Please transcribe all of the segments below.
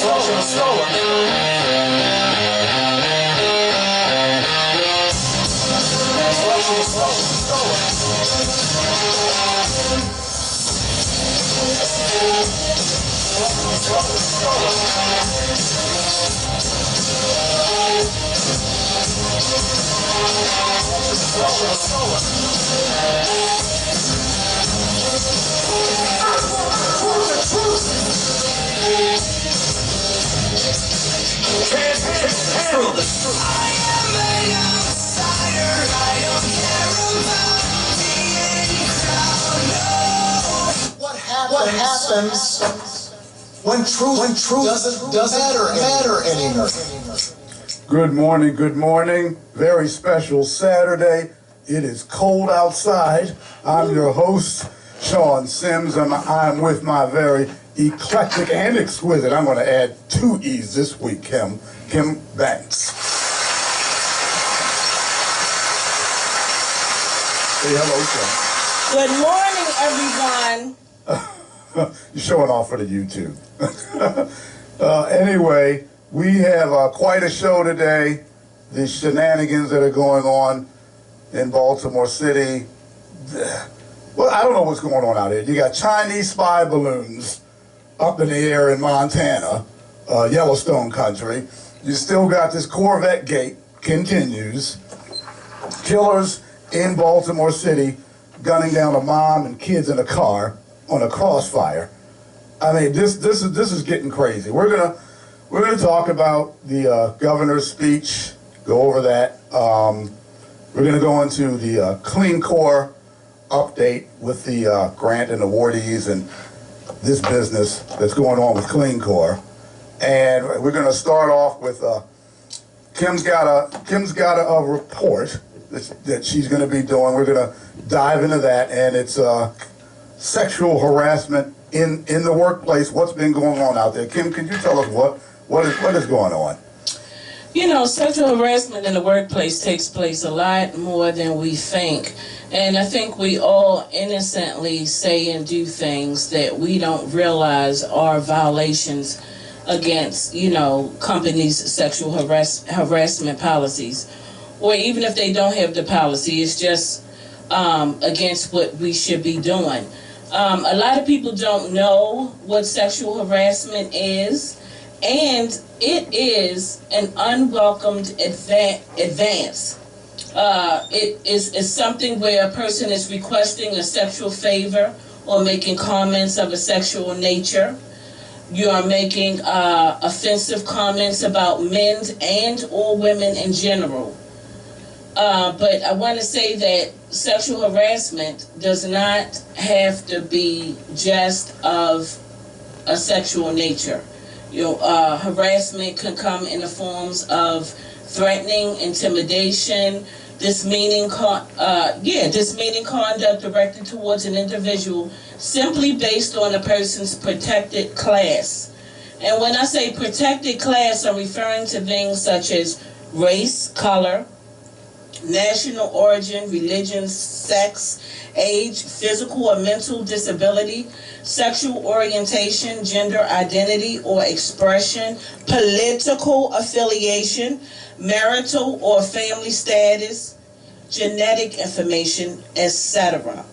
What happens when truth doesn't matter anymore? Good morning. Very special Saturday. It is cold outside. I'm your host, Sean Sims, and I'm with my very eclectic and exquisite, I'm going to add 2 E's this week, Kim Banks. Say hello, Kim. Good morning, everyone. You're showing off for the YouTube. Anyway, we have quite a show today. The shenanigans that are going on in Baltimore City. Well, I don't know what's going on out there. You got Chinese spy balloons up in the air in Montana, Yellowstone country. You still got this Corvette gate continues. Killers in Baltimore City gunning down a mom and kids in a car on a crossfire. I mean, this is getting crazy. We're gonna talk about the governor's speech, go over that. We're gonna go into the Clean Corp update with the grant and awardees and this business that's going on with Clean Corp. And we're gonna start off with Kim's got a report that she's gonna be doing. We're gonna dive into that, and it's sexual harassment in the workplace. What's been going on out there? Kim, can you tell us what is going on? You know, sexual harassment in the workplace takes place a lot more than we think. And I think we all innocently say and do things that we don't realize are violations against, companies' sexual harassment policies. Or even if they don't have the policy, it's just against what we should be doing. A lot of people don't know what sexual harassment is. And it is an unwelcomed advance. It is something where a person is requesting a sexual favor or making comments of a sexual nature. You are making offensive comments about men and or women in general. But I want to say that sexual harassment does not have to be just of a sexual nature. Harassment can come in the forms of threatening, intimidation, demeaning conduct directed towards an individual simply based on a person's protected class. And when I say protected class, I'm referring to things such as race, color, national origin, religion, sex, age, physical or mental disability, sexual orientation, gender identity or expression, political affiliation, marital or family status, genetic information, etc.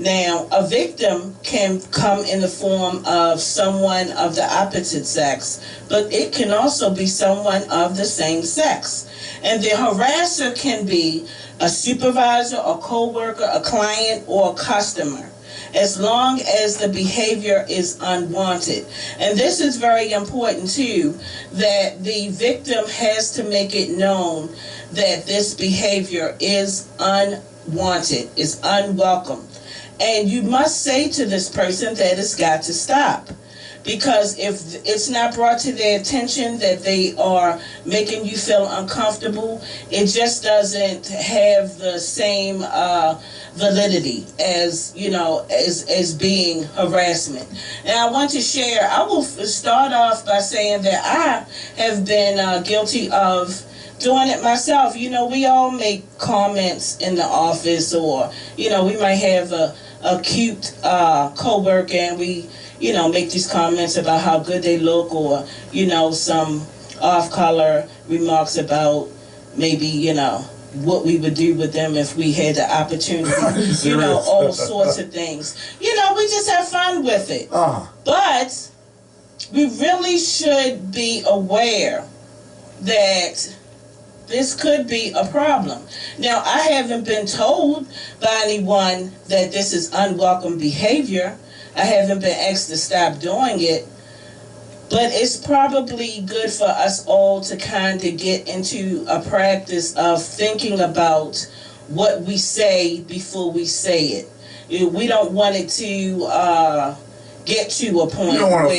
Now, a victim can come in the form of someone of the opposite sex, but it can also be someone of the same sex. And the harasser can be a supervisor, a co-worker, a client, or a customer, as long as the behavior is unwanted. And this is very important too, that the victim has to make it known that this behavior is unwanted, is unwelcome. And you must say to this person that it's got to stop. Because if it's not brought to their attention that they are making you feel uncomfortable, it just doesn't have the same validity as, as being harassment. And I want to share, I will start off by saying that I have been guilty of doing it myself. We all make comments in the office, or, we might have a a cute co-worker and we, make these comments about how good they look, or, some off-color remarks about maybe, what we would do with them if we had the opportunity, all sorts of things. We just have fun with it. But we really should be aware that this could be a problem. Now, I haven't been told by anyone that this is unwelcome behavior. I haven't been asked to stop doing it. But it's probably good for us all to kind of get into a practice of thinking about what we say before we say it. We don't want it to get to a point where,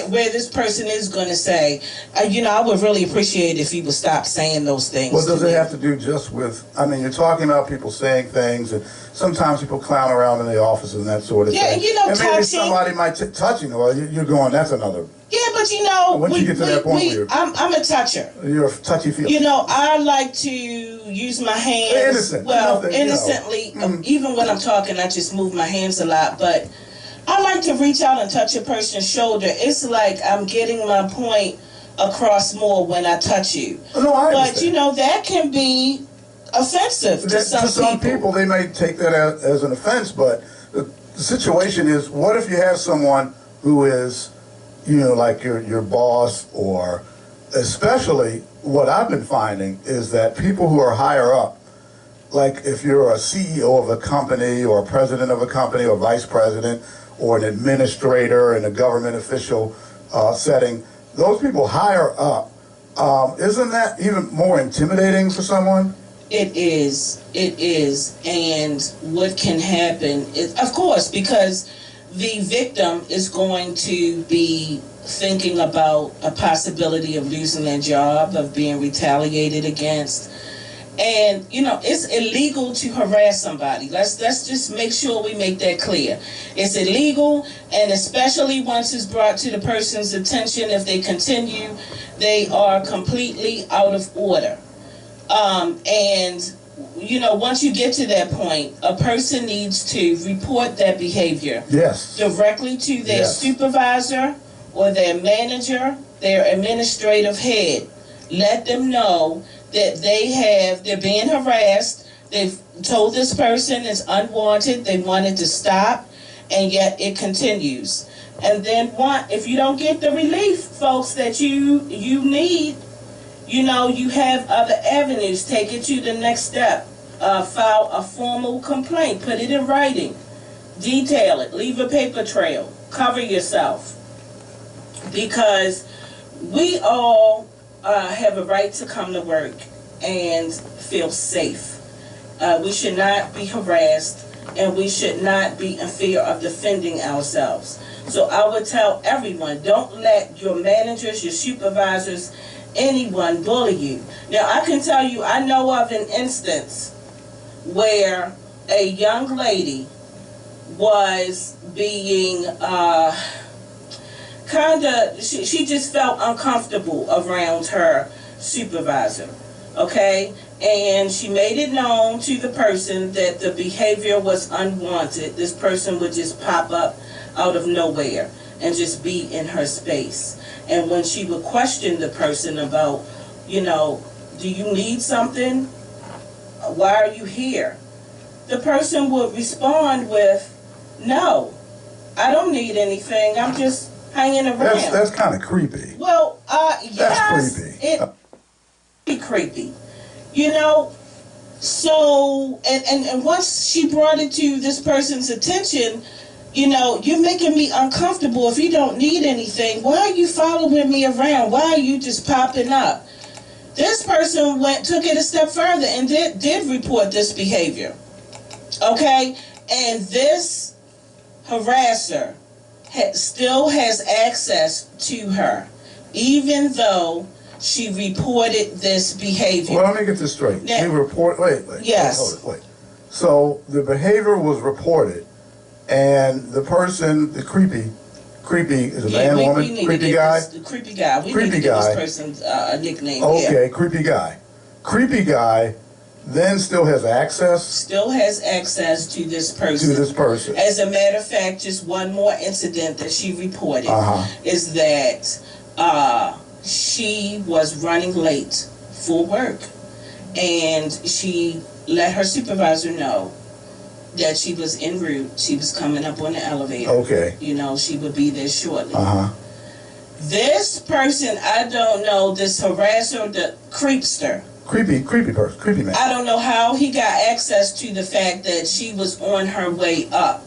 where this person is going to say, I would really appreciate if you would stop saying those things. Well, does it have to do just with, you're talking about people saying things, and sometimes people clown around in the office and that sort of thing. And and maybe touching. Somebody might touch you, or you're going, that's another. Yeah, but once you get to that point, I'm a toucher. You're a touchy-feely. I like to use my hands. Innocently. Even when I'm talking, I just move my hands a lot. But I like to reach out and touch a person's shoulder. It's like I'm getting my point across more when I touch you. No, I understand. But that can be offensive to some people. They may take that as an offense, but the situation is, what if you have someone who is, like your boss, or especially what I've been finding is that people who are higher up, like if you're a CEO of a company or a president of a company or vice president or an administrator in a government official setting, those people higher up, isn't that even more intimidating for someone? It is. And what can happen is, of course, because the victim is going to be thinking about a possibility of losing their job, of being retaliated against. And, it's illegal to harass somebody. Let's just make sure we make that clear. It's illegal, and especially once it's brought to the person's attention, if they continue, they are completely out of order. And once you get to that point, a person needs to report that behavior directly to their supervisor or their manager, their administrative head. Let them know that they're being harassed. They've told this person it's unwanted. They want it to stop, and yet it continues. And then if you don't get the relief, folks, that you need, you have other avenues. Take it to the next step. File a formal complaint. Put it in writing. Detail it. Leave a paper trail. Cover yourself. Because we all have a right to come to work and feel safe. We should not be harassed, and we should not be in fear of defending ourselves. So I would tell everyone, don't let your managers, your supervisors, anyone bully you. Now, I can tell you, I know of an instance where a young lady was being she just felt uncomfortable around her supervisor, okay? And she made it known to the person that the behavior was unwanted. This person would just pop up out of nowhere and just be in her space. And when she would question the person about, do you need something? Why are you here? The person would respond with, no, I don't need anything. I'm just hanging around. That's kind of creepy. Well, yes, that's creepy. It'd be creepy. So, and once she brought it to this person's attention, you're making me uncomfortable. If you don't need anything, why are you following me around? Why are you just popping up? This person took it a step further and did report this behavior. Okay? And this harasser still has access to her, even though she reported this behavior. Well, let me get this straight. Wait. Yes. Wait. So the behavior was reported, and the person, the creepy is a man, woman, creepy guy? The creepy guy. We creepy need to guy. Give this person a nickname. Okay, yeah. Creepy guy. Creepy guy then still has access Still has access to this to person. this person. As a matter of fact, just one more incident that she reported is that she was running late for work, and she let her supervisor know that she was en route. She was coming up on the elevator. Okay. You know, she would be there shortly. This person, I don't know, this harasser, the creepster. Creepy person, creepy man. I don't know how he got access to the fact that she was on her way up.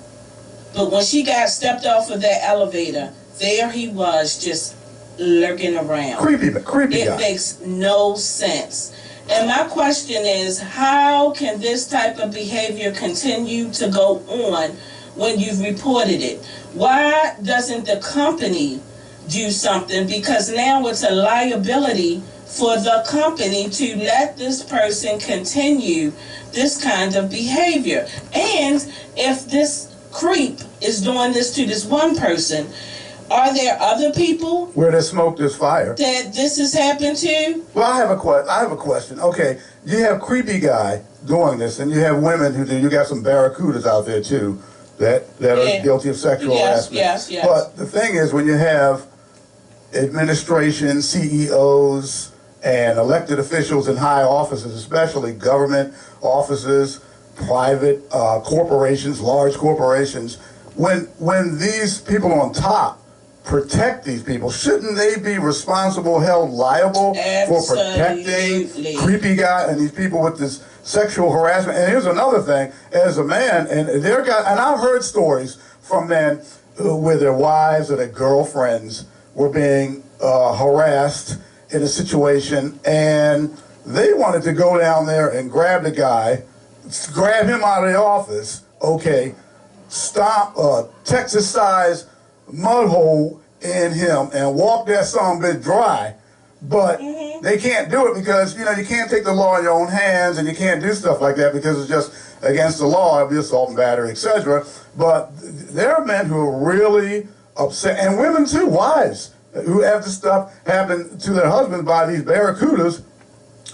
But when she got stepped off of that elevator, there he was just lurking around. Creepy It guy. makes no sense. And my question is, how can this type of behavior continue to go on when you've reported it? Why doesn't the company do something? Because now it's a liability for the company to let this person continue this kind of behavior. And if this creep is doing this to this one person, are there other people where there's smoke, there's fire that this has happened to? Well, I have a question. Okay, you have creepy guy doing this, and you have women who do. You got some barracudas out there too that are guilty of sexual harassment. Yes. But the thing is, when you have administration, CEOs, and elected officials in high offices, especially government offices, private corporations, large corporations, when these people on top protect these people, shouldn't they be responsible, held liable for protecting creepy guy and these people with this sexual harassment? And here's another thing, as a man, and I've heard stories from men where their wives or their girlfriends were being harassed in a situation, and they wanted to go down there and grab the guy, grab him out of the office, okay, stomp a Texas-sized mud hole in him and walk that son of a bitch dry, but they can't do it because, you know, you can't take the law in your own hands, and you can't do stuff like that because it's just against the law. It'll be assault and battery, etc. But there are men who are really upset, and women too, wives, who have this stuff happen to their husbands by these barracudas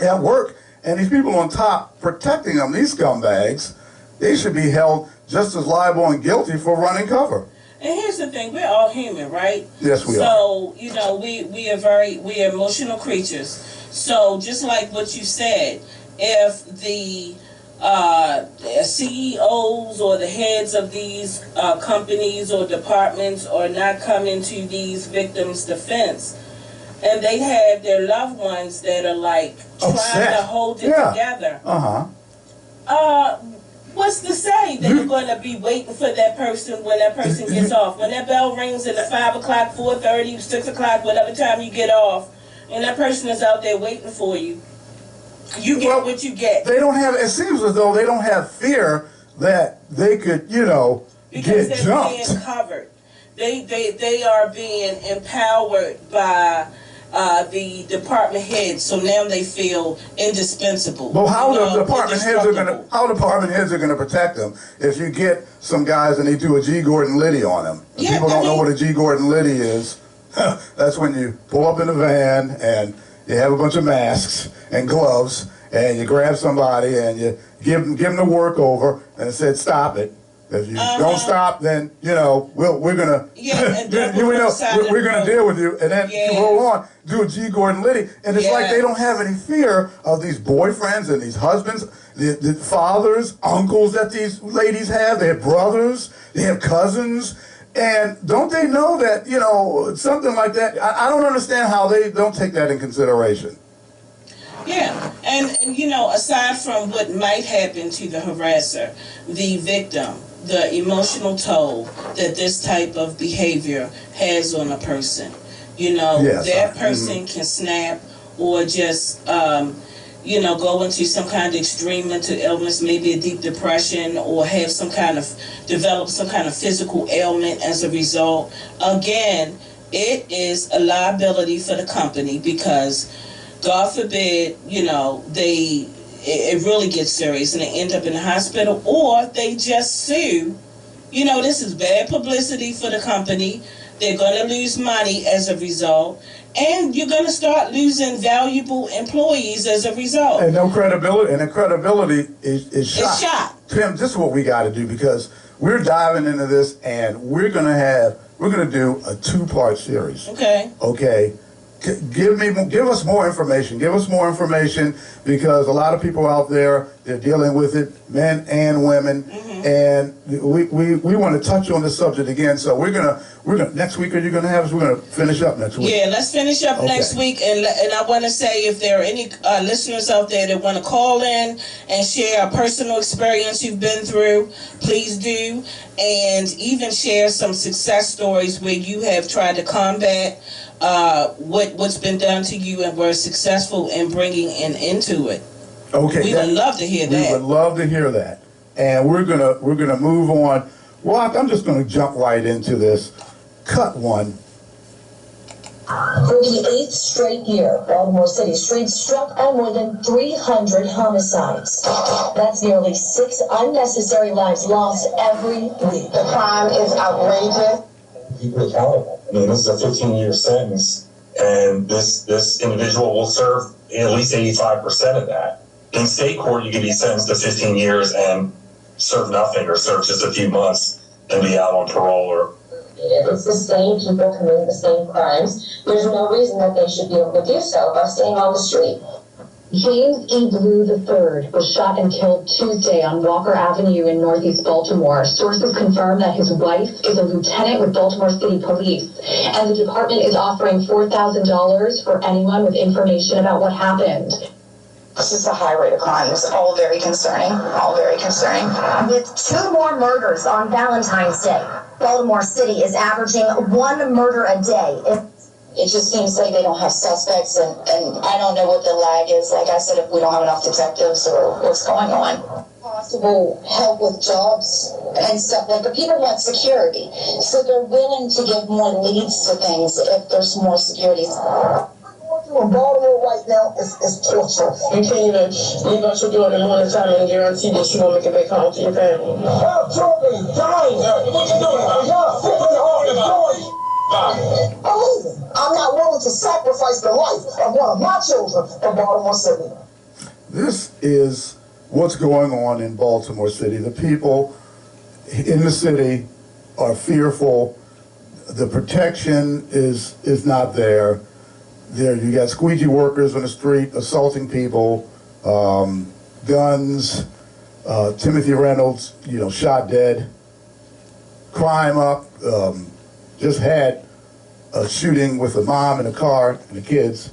at work, and these people on top protecting them, these scumbags, they should be held just as liable and guilty for running cover. And here's the thing, we're all human, right? Yes, we are. So, you know, we are emotional creatures. So just like what you said, if the CEOs or the heads of these companies or departments are not coming to these victims' defense, and they have their loved ones that are like trying to hold it together. What's to say that you're going to be waiting for that person when that person gets off? When that bell rings at 5 o'clock, 4:30, 6 o'clock, whatever time you get off, and that person is out there waiting for you, you get what you get. They don't have, it seems as though they don't have fear that they could, you know, because get they're jumped. being covered. They are being empowered by the department heads, so now they feel indispensable. Well, how the department heads are gonna protect them if you get some guys and they do a G. Gordon Liddy on them? If people don't know what a G. Gordon Liddy is, that's when you pull up in a van and you have a bunch of masks and gloves and you grab somebody and you give them the work over and said, stop it. If you don't stop, then, you know, we're gonna we're gonna deal with you, and then you roll on, do a G. Gordon Liddy, and it's like they don't have any fear of these boyfriends and these husbands, the fathers, uncles that these ladies have. They have brothers, they have cousins, and don't they know that, you know, something like that? I don't understand how they don't take that in consideration. Yeah, and you know, aside from what might happen to the harasser, the victim, the emotional toll that this type of behavior has on a person. You know, that person can snap or just, you know, go into some kind of extreme mental illness, maybe a deep depression, or have develop some kind of physical ailment as a result. Again, it is a liability for the company because, God forbid, you know, it really gets serious and they end up in the hospital, or they just sue. You know, this is bad publicity for the company. They're going to lose money as a result. And you're going to start losing valuable employees as a result. And no credibility, and the credibility is shot. It's shot. Tim, this is what we got to do, because we're diving into this, and we're gonna do a 2-part series. Okay. Okay. Give us more information. Give us more information, because a lot of people out there, they're dealing with it, men and women, and we want to touch on this subject again. So we're gonna next week. Are you gonna have us? We're gonna finish up next week. Yeah, let's finish up next week, and I want to say, if there are any listeners out there that want to call in and share a personal experience you've been through, please do, and even share some success stories where you have tried to combat what's been done to you and were successful in bringing an end to it. Okay. We would love to hear that. We would love to hear that. And we're gonna move on. Well, I'm just gonna jump right into this. Cut one. For the 8th straight year, Baltimore City streets struck by more than 300 homicides. That's nearly 6 unnecessary lives lost every week. The crime is outrageous. People accountable. I mean, this is a 15-year sentence, and this individual will serve at least 85% of that. In state court, you can be sentenced to 15 years and serve nothing, or serve just a few months and be out on parole. Or if it's the same people committing the same crimes, there's no reason that they should be able to do so by staying on the street. James E. Blue III was shot and killed Tuesday on Walker Avenue in Northeast Baltimore. Sources confirm that his wife is a lieutenant with Baltimore City Police, and the department is offering $4,000 for anyone with information about what happened. This is a high rate of crime. It's all very concerning. All very concerning. With 2 more murders on Valentine's Day, Baltimore City is averaging 1 murder a day. It just seems like they don't have suspects, and I don't know what the lag is. Like I said, if we don't have enough detectives or what's going on. Possible help with jobs and stuff like that. People want security, so they're willing to give more leads to things if there's more security. In Baltimore right now is torture. You can't even leave out your door in the morning time and guarantee that you won't make it back home to your family. Children dying. What you doing? I'm not willing to sacrifice the life of one of my children for Baltimore City. This is what's going on in Baltimore City. The people in the city are fearful. The protection is not there. There, you got squeegee workers on the street assaulting people, guns. Timothy Reynolds, shot dead. Crime up. Just had a shooting with a mom in a car and the kids,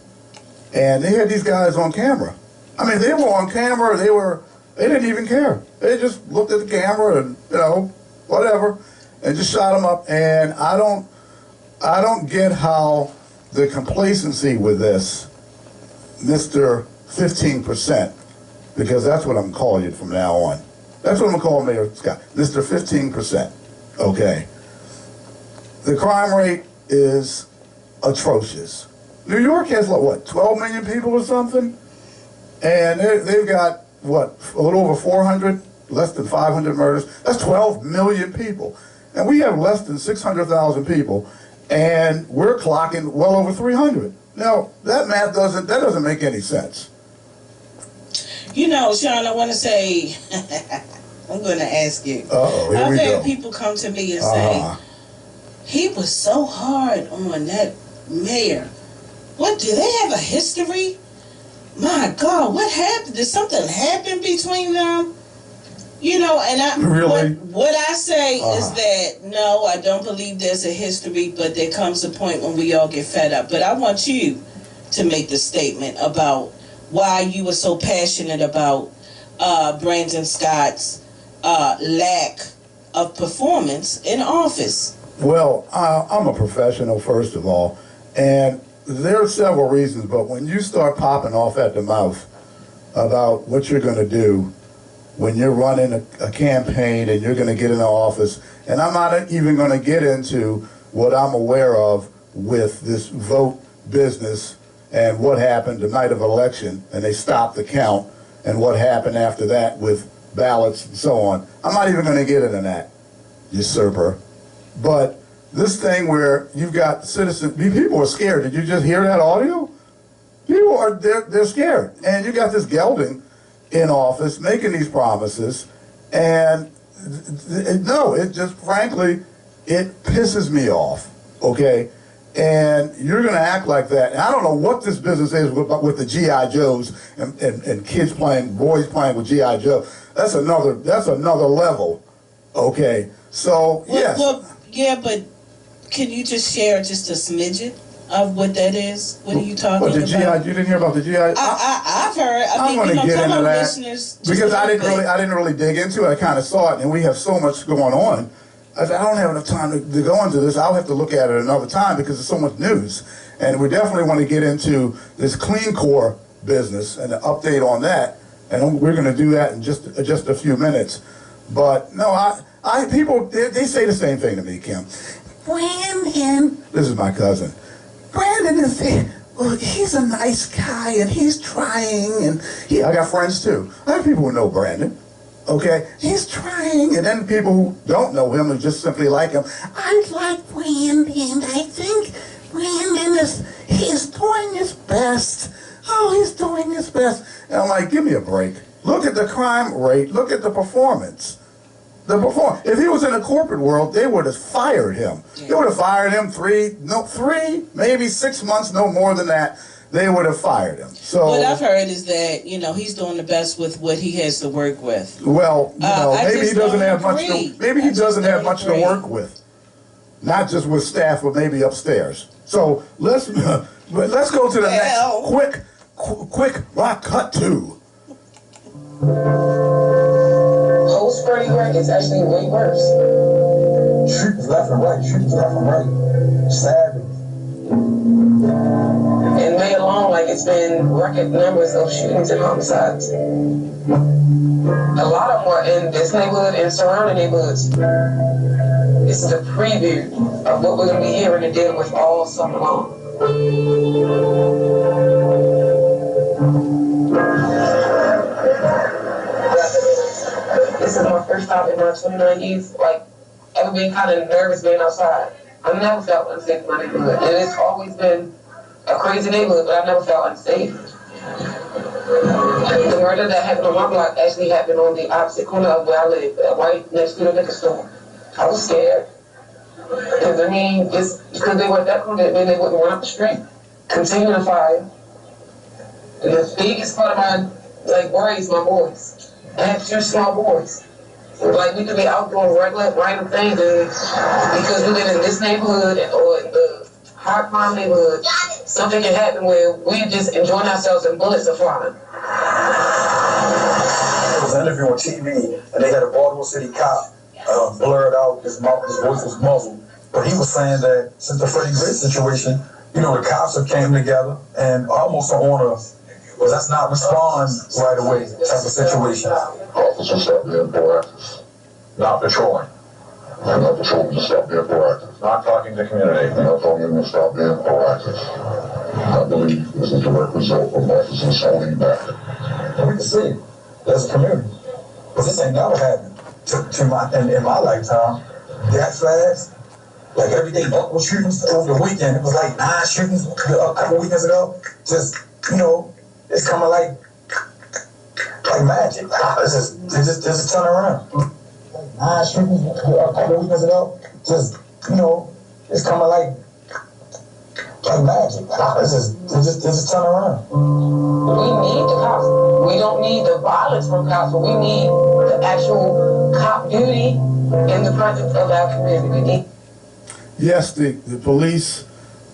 and they had these guys on camera. I mean, they were on camera. They didn't even care. They just looked at the camera and whatever, and just shot them up. And I don't get how the complacency with this, Mr. 15%, because that's what I'm calling you from now on. That's what I'm calling Mayor Scott, Mr. 15%. Okay. The crime rate is atrocious. New York has, 12 million people or something? And they've got, a little over 400, less than 500 murders. That's 12 million people. And we have less than 600,000 people, and we're clocking well over 300. Now, that math doesn't make any sense. Sean, I want to say, I'm going to ask you. I've had people come to me and say, he was so hard on that mayor. What, do they have a history? My God, what happened? Did something happen between them? And really? What I say is that, no, I don't believe there's a history, but there comes a point when we all get fed up. But I want you to make the statement about why you were so passionate about Brandon Scott's lack of performance in office. Well, I'm a professional, first of all, and there are several reasons, but when you start popping off at the mouth about what you're going to do when you're running a campaign and you're going to get in the office, and I'm not even going to get into what I'm aware of with this vote business and what happened the night of election, and they stopped the count, and what happened after that with ballots and so on. I'm not even going to get into that, usurper. But this thing where you've got citizens, people are scared. Did you just hear that audio? People are, they're scared. And you got this gelding in office making these promises, and no, it just, frankly, it pisses me off, okay? And you're gonna act like that. And I don't know what this business is with the G.I. Joes and kids playing, boys playing with G.I. Joe. That's another level, okay? So, yes. Well, yeah, but can you just share just a smidgen of what that is? What are you talking about? You didn't hear about the GI? I've heard. I'm going to get into that because I didn't really dig into it. I kind of saw it, and we have so much going on. I don't have enough time to go into this. I'll have to look at it another time because there's so much news, and we definitely want to get into this Clean Corp business and an update on that. And we're going to do that in just a few minutes. But no, people they say the same thing to me, Kim. Brandon, this is my cousin. Brandon is, he's a nice guy and he's trying, and I got friends too. I have people who know Brandon, okay? He's trying, and then people who don't know him and just simply like him. I like Brandon. I think Brandon he's doing his best. Oh, he's doing his best. And I'm like, give me a break. Look at the crime rate. Look at the performance. If he was in the corporate world, they would have fired him. They would have fired him 3, maybe 6 months, no more than that. They would have fired him. So what I've heard is that he's doing the best with what he has to work with. Well, maybe he doesn't have much. Maybe he doesn't have much to work with, not just with staff, but maybe upstairs. So let's go to the next quick rock cut to. Post-Freddie Gray is actually way worse. Shootings left and right, savage. In May alone, it's been record numbers of shootings and homicides. A lot of them are in this neighborhood and surrounding neighborhoods. This is a preview of what we're going to be hearing and dealing with all summer long. This is my first time in my 29 years, ever being kind of nervous being outside. I've never felt unsafe in my neighborhood. And it's always been a crazy neighborhood, but I've never felt unsafe. The murder that happened on my block actually happened on the opposite corner of where I live, right next to the liquor store. I was scared. Because, just because they were at that corner, that meant they wouldn't run up the street. Continuing to fire. And the biggest part of my, worry is my boys. I have 2 small boys. We could be out doing regular, random things, and because we live in this neighborhood or in the high crime neighborhood, something can happen where we just enjoying ourselves and bullets are flying. There was an interview on TV, and they had a Baltimore City cop blurred out, his voice was muzzled, but he was saying that since the Freddie Gray situation, the cops have came together and almost on a let's not respond right away type of situation. Officers stop being proactive. Not patrolling. They're not patrolling, just stop being proactive. Not talking to the community. They're not talking to stop being proactive. I believe this is a direct result of officers holding back. And we can see it as a community. But this ain't never happened in my lifetime. That fast. Every day, multiple shootings over the weekend. It was 9 shootings a couple weekends ago. Just, it's coming like magic. It's just turn around. 9 shootings a couple weekends ago. Just, it's coming like magic. It's just turn around. We need the cops. We don't need the violence from cops, but we need the actual cop duty in the presence of our community. Yes, the police,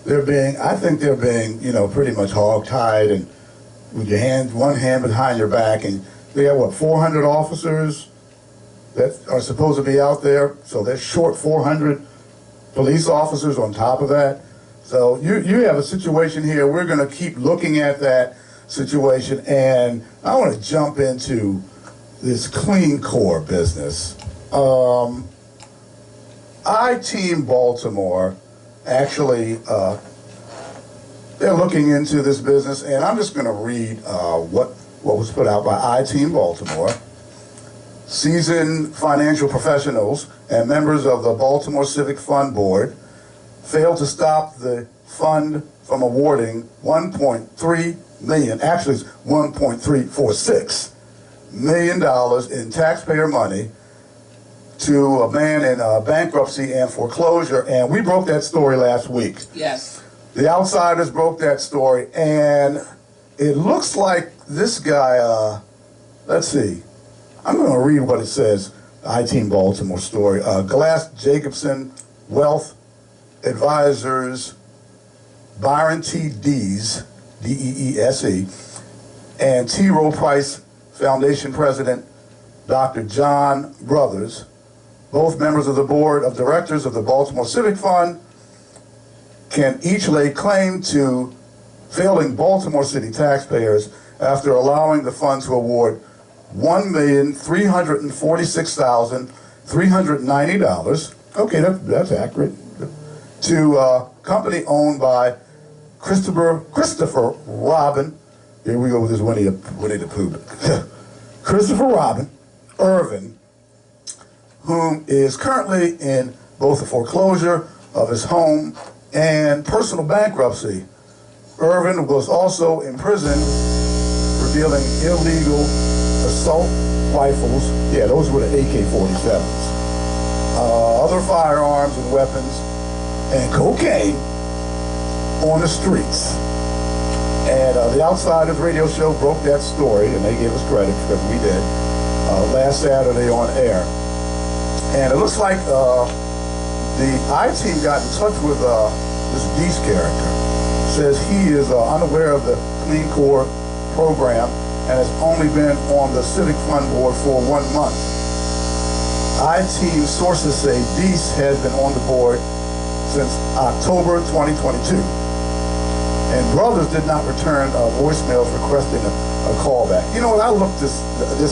I think they're being, pretty much hog-tied and with one hand behind your back, and they have 400 officers that are supposed to be out there, so they're short 400 police officers on top of that. So you have a situation here. We're going to keep looking at that situation, and I want to jump into this Clean Corp business. I-Team Baltimore actually they're looking into this business, and I'm just going to read what was put out by I-Team Baltimore. Seasoned financial professionals and members of the Baltimore Civic Fund Board failed to stop the fund from awarding $1.3 million, actually it's $1.346 million in taxpayer money to a man in bankruptcy and foreclosure, and we broke that story last week. Yes. The Outsiders broke that story, and it looks like this guy, let's see, I'm going to read what it says, the I-Team Baltimore story. Glass Jacobson Wealth Advisors, Byron T. Dees, D-E-E-S-E, and T. Rowe Price Foundation President, Dr. John Brothers, both members of the Board of Directors of the Baltimore Civic Fund, can each lay claim to failing Baltimore City taxpayers after allowing the fund to award $1,346,390, okay, that's accurate, to a company owned by Christopher Robin, here we go with this Winnie the Pooh, Christopher Robin Irvin, whom is currently in both the foreclosure of his home and personal bankruptcy. Irvin was also in prison for dealing illegal assault rifles, yeah, those were the AK-47s, other firearms and weapons, and cocaine on the streets. And the Outsiders radio show broke that story, and they gave us credit because we did, last Saturday on air. And it looks like the I-Team got in touch with this Deese character. Says he is unaware of the Clean Corp program and has only been on the Civic Fund Board for 1 month. I-Team sources say Deese has been on the board since October 2022. And Brothers did not return voicemails requesting a callback. You know what, I looked this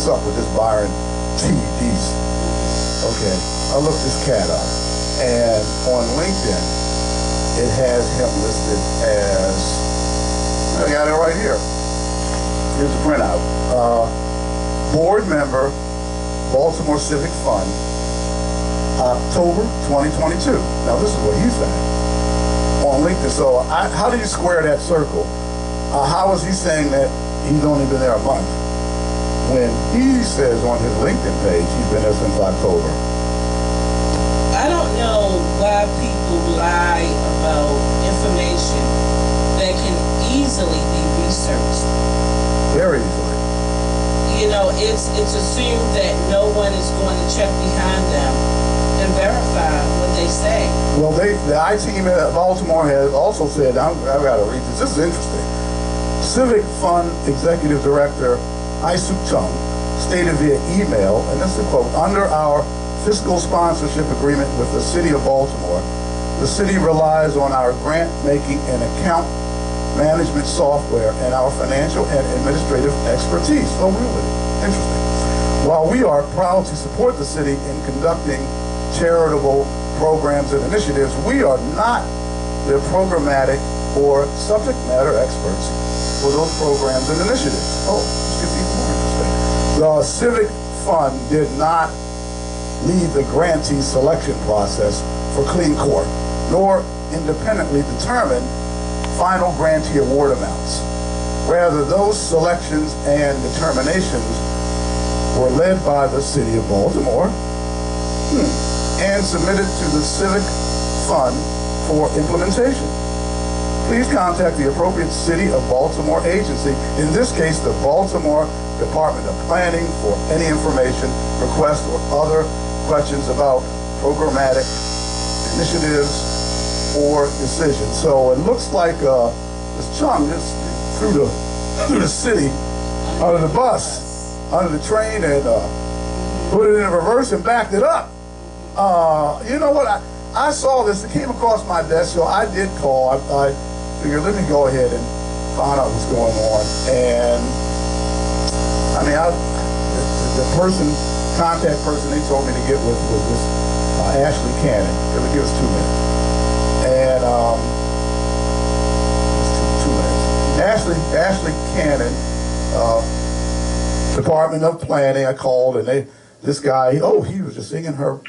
up with this Byron T. Deese. Okay, I looked this cat up, and on LinkedIn, it has him listed as, I got it right here. Here's the printout. Board member, Baltimore Civic Fund, October 2022. Now this is what he's saying on LinkedIn. So how do you square that circle? How is he saying that he's only been there a month when he says on his LinkedIn page he's been there since October? I don't know why people lie about information that can easily be researched. Very easily. You know, it's assumed that no one is going to check behind them and verify what they say. Well, the I-Team at Baltimore has also said, I've got to read this. This is interesting. Civic Fund Executive Director Isuk Chung stated via email, and this is a quote, under our fiscal sponsorship agreement with the City of Baltimore, the city relies on our grant-making and account management software and our financial and administrative expertise. Oh, really? Interesting. While we are proud to support the city in conducting charitable programs and initiatives, we are not the programmatic or subject matter experts for those programs and initiatives. Oh, this gets even more interesting. The Civic Fund did not lead the grantee selection process for Clean Corp, nor independently determine final grantee award amounts. Rather, those selections and determinations were led by the City of Baltimore and submitted to the Civic Fund for implementation. Please contact the appropriate City of Baltimore agency, in this case the Baltimore Department of Planning, for any information, requests, or other questions about programmatic initiatives or decisions. So it looks like this Chung just threw the city under the bus, under the train, and put it in reverse and backed it up. You know what? I saw this. It came across my desk, so I did call. I figured, let me go ahead and find out what's going on. And I mean, the contact person they told me to get with was this Ashley Cannon. It would give us 2 minutes. And 2 minutes. Ashley Cannon, Department of Planning. I called, and this guy, he was just singing her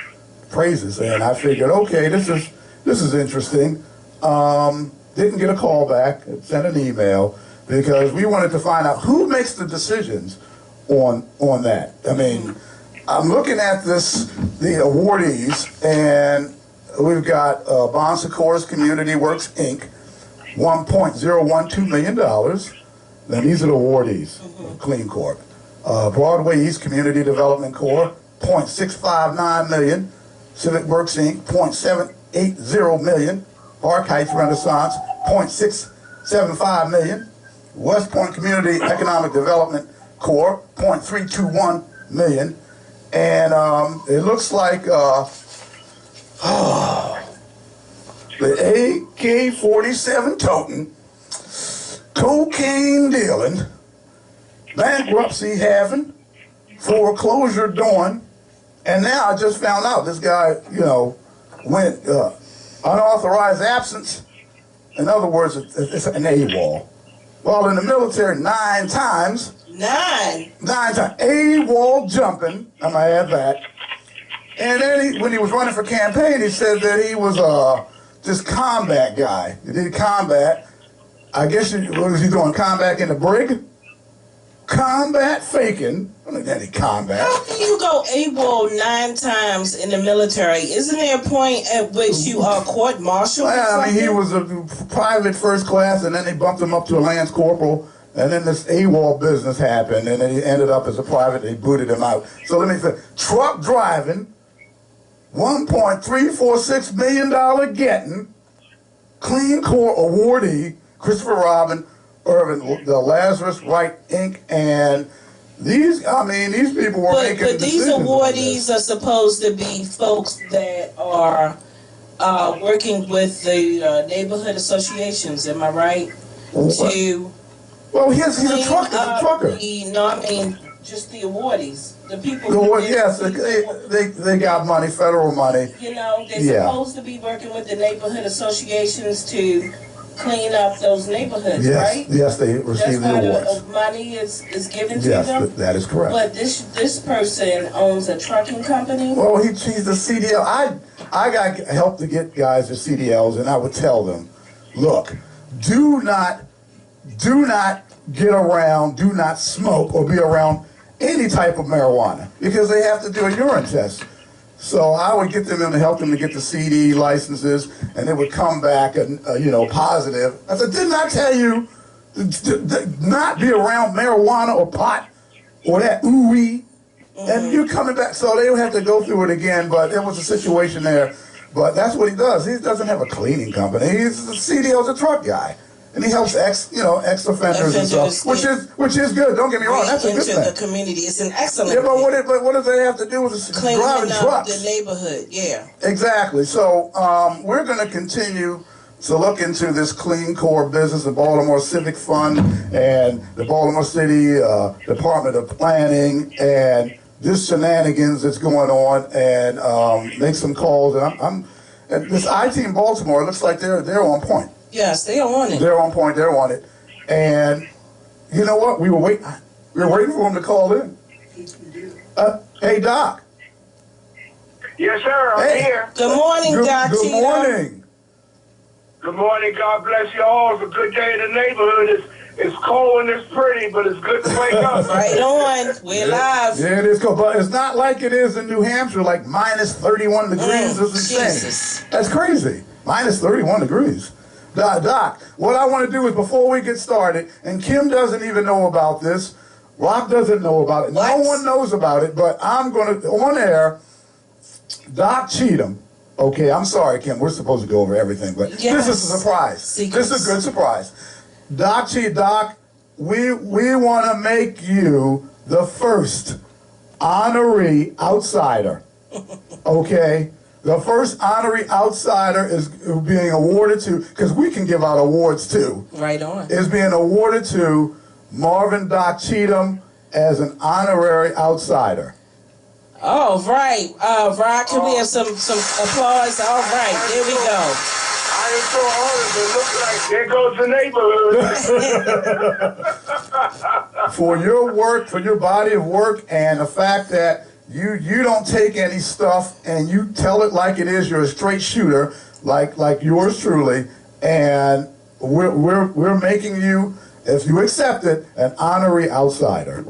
praises, and I figured, okay, this is this is interesting. Didn't get a call back, sent an email, because we wanted to find out who makes the decisions on that. I mean, I'm looking at the awardees, and we've got Bon Secours Community Works, Inc., $1.012 million. Now, these are the awardees, Clean Corp. Broadway East Community Development Corp., $0.659 million. Civic Works, Inc., $0.780 million. Park Heights Renaissance, $0.675 million. West Point Community Economic Development Corp., $0.321 million. And it looks like the AK-47 toting, cocaine dealing, bankruptcy having, foreclosure doing, and now I just found out this guy, went unauthorized absence. In other words, it's an AWOL. Well, in the military, 9 times. 9 times. AWOL jumping, I might add that. And then when he was running for campaign, he said that he was this combat guy. He did combat. I guess, what was he doing, combat in the brig? Combat faking. I don't know any combat. How can you go AWOL 9 times in the military? Isn't there a point at which you are court-martialed? Well, I mean, he was a private first class, and then they bumped him up to a lance corporal, and then this AWOL business happened, and then he ended up as a private. They booted him out. So let me say, truck driving, $1.346 million getting, Clean Corp awardee, Christopher Robin, Irvin, the Lazarus Wright Inc., and these people were making But these awardees are supposed to be folks that are working with the neighborhood associations, am I right? Well, he's a trucker. Just the awardees. The people yes, they got money, federal money. They're supposed to be working with the neighborhood associations to clean up those neighborhoods, right? Yes, they receive the awards. That's why the money is given to them? Yes, that is correct. But this person owns a trucking company? Well, he's the CDL. I got help to get guys to CDLs, and I would tell them, look, do not get around, do not smoke or be around any type of marijuana, because they have to do a urine test. So I would get them in to help them to get the CD licenses, and they would come back and positive. I said, didn't I tell you to not be around marijuana or pot or that ooey? And you're coming back, so they would have to go through it again. But there was a situation there. But that's what he does. He doesn't have a cleaning company. He's a CDL's a truck guy. And he helps ex-offenders and stuff, which is good. Don't get me wrong, that's a good thing. Into the community, it's an excellent thing. But what do they have to do with driving trucks? The neighborhood, yeah. Exactly. So we're going to continue to look into this Clean Corp business, the Baltimore Civic Fund, and the Baltimore City Department of Planning, and this shenanigans that's going on, and make some calls. And this IT in Baltimore, it looks like they're on point. Yes, they are on it. They're on point. They're on it. And you know what? We were waiting for them to call in. Hey, Doc. Yes, sir. I'm here. Good morning, Doc. Good morning. Good morning. God bless you all. It's a good day in the neighborhood. It's cold and it's pretty, but it's good to wake up. Right on. We're live. Yeah, it is cold. But it's not like it is in New Hampshire, like minus 31 degrees. Jesus. That's crazy. Minus 31 degrees. Doc, what I want to do is, before we get started, and Kim doesn't even know about this, Rob doesn't know about it, no one knows about it, but I'm going to, on air, Doc Cheatham, okay, I'm sorry, Kim, we're supposed to go over everything, but this is a surprise. Secrets. This is a good surprise. Doc, we want to make you the first honoree outsider, okay? The first honorary outsider is being awarded to, because we can give out awards too. Right on. Is being awarded to Marvin Doc Cheatham as an honorary outsider. Oh, right. Rob, can we have some applause? All right, there we go. I ain't so honored, but it looks like there goes the neighborhood. For your work, for your body of work, and the fact that you don't take any stuff and you tell it like it is, you're a straight shooter. like yours truly, and we're making you, if you accept it, an honorary outsider.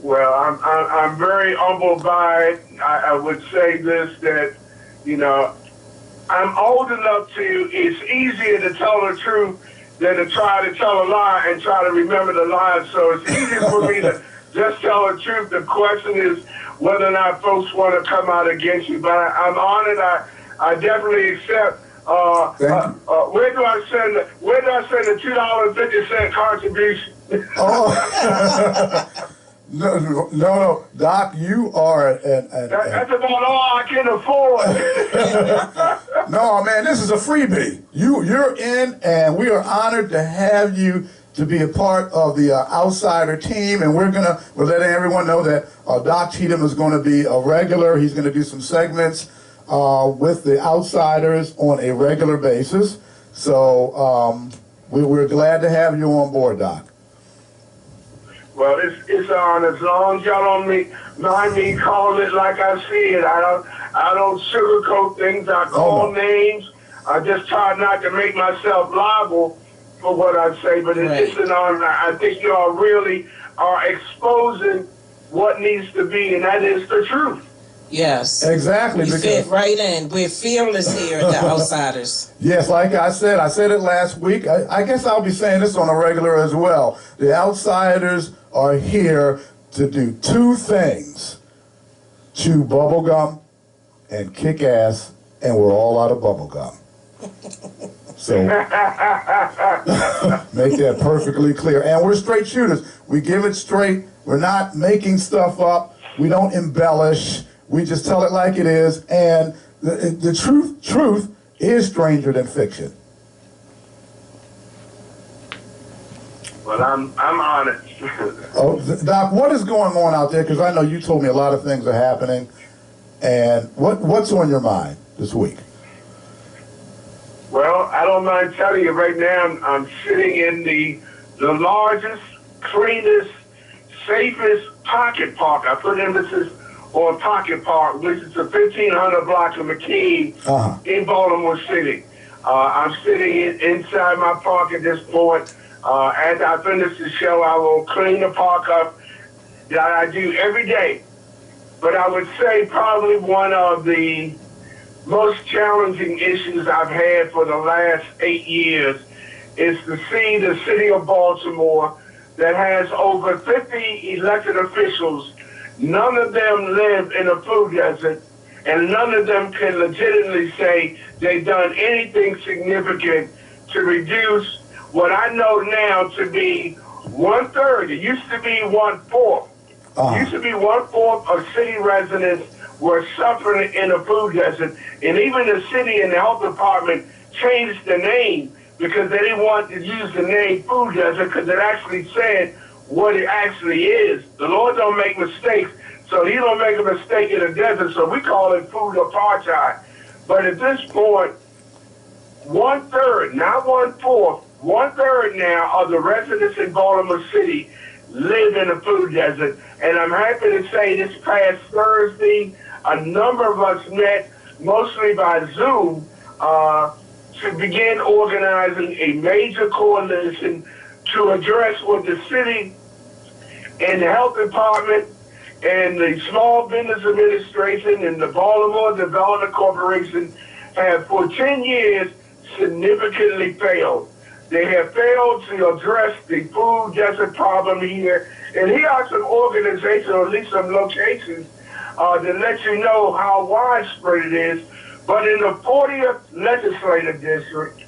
Well, I'm very humbled by it. I would say this, that, you know, I'm old enough it's easier to tell the truth than to try to tell a lie and try to remember the lie. So it's easier for me to just tell the truth. The question is whether or not folks want to come out against you. But I'm honored. I definitely accept. Where do I send the $2.50 contribution? Oh. No, Doc, you are that's about all I can afford. No, man, this is a freebie. You're in, and we are honored to have you to be a part of the outsider team, and we're letting everyone know that Doc Cheatham is going to be a regular. He's going to do some segments with the outsiders on a regular basis. So we're glad to have you on board, Doc. Well, it's on. As long as y'all don't mind me calling it like I see it. I don't sugarcoat things. I call names. I just try not to make myself liable for what I say. But it's an honor. I think y'all really are exposing what needs to be, and that is the truth. Yes. Exactly. We fit right in. We're fearless here at the Outsiders. Yes, like I said it last week. I guess I'll be saying this on a regular as well. The Outsiders are here to do two things: chew bubble gum and kick ass, and we're all out of bubble gum. So make that perfectly clear. And we're straight shooters. We give it straight. We're not making stuff up. We don't embellish. We just tell it like it is. And the truth is stranger than fiction. Well, I'm honored. Oh, Doc, what is going on out there? Because I know you told me a lot of things are happening. And what's on your mind this week? Well, I don't mind telling you right now, I'm sitting in the largest, cleanest, safest pocket park. I put emphasis on pocket park, which is the 1500 block of McKean in Baltimore City. I'm sitting inside my park at this point. As I finish the show, I will clean the park up that I do every day. But I would say probably one of the most challenging issues I've had for the last 8 years is to see the city of Baltimore that has over 50 elected officials. None of them live in a food desert, and none of them can legitimately say they've done anything significant to reduce what I know now to be 1/3. It used to be 1/4. It used to be 1/4 of city residents were suffering in a food desert, and even the city and the health department changed the name because they didn't want to use the name food desert because it actually said what it actually is. The Lord don't make mistakes, so he don't make a mistake in the desert, so we call it food apartheid. But at this point, 1/3, not 1/4, 1/3 now of the residents in Baltimore City live in a food desert. And I'm happy to say this past Thursday, a number of us met, mostly by Zoom, to begin organizing a major coalition to address what the city and the health department and the Small Business Administration and the Baltimore Development Corporation have for 10 years significantly failed. They have failed to address the food desert problem here. And here are some organizations, or at least some locations, that let you know how widespread it is. But in the 40th Legislative District,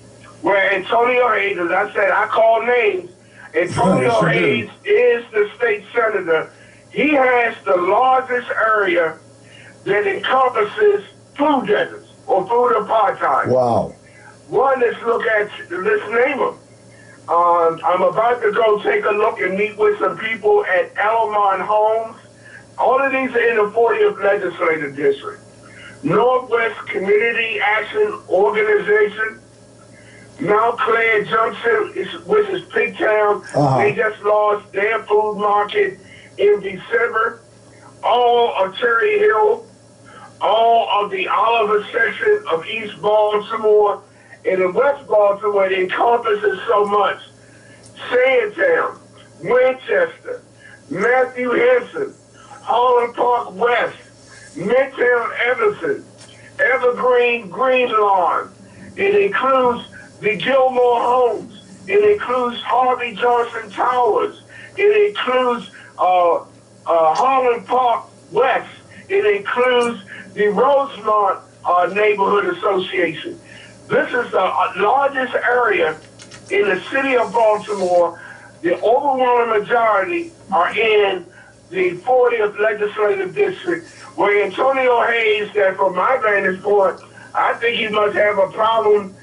where Antonio Hayes, as I said, I call names, Antonio Hayes is the state senator. He has the largest area that encompasses food deserts or food apartheid. Wow. One, let's name them. I'm about to go take a look and meet with some people at Elmont Homes. All of these are in the 40th Legislative District. Northwest Community Action Organization, Mount Clair Junction, which is Pigtown. They just lost their food market in December. All of Cherry Hill, all of the Oliver section of East Baltimore, and in West Baltimore, it encompasses so much. Sandtown, Winchester, Matthew Henson, Holland Park West, Midtown Everson, Evergreen Green Lawn. It includes the Gilmore Homes. It includes Harvey Johnson Towers. It includes Holland Park West. It includes the Rosemont Neighborhood Association. This is the largest area in the city of Baltimore. The overwhelming majority are in the 40th Legislative District, where Antonio Hayes, that from my vantage point, I think he must have a problem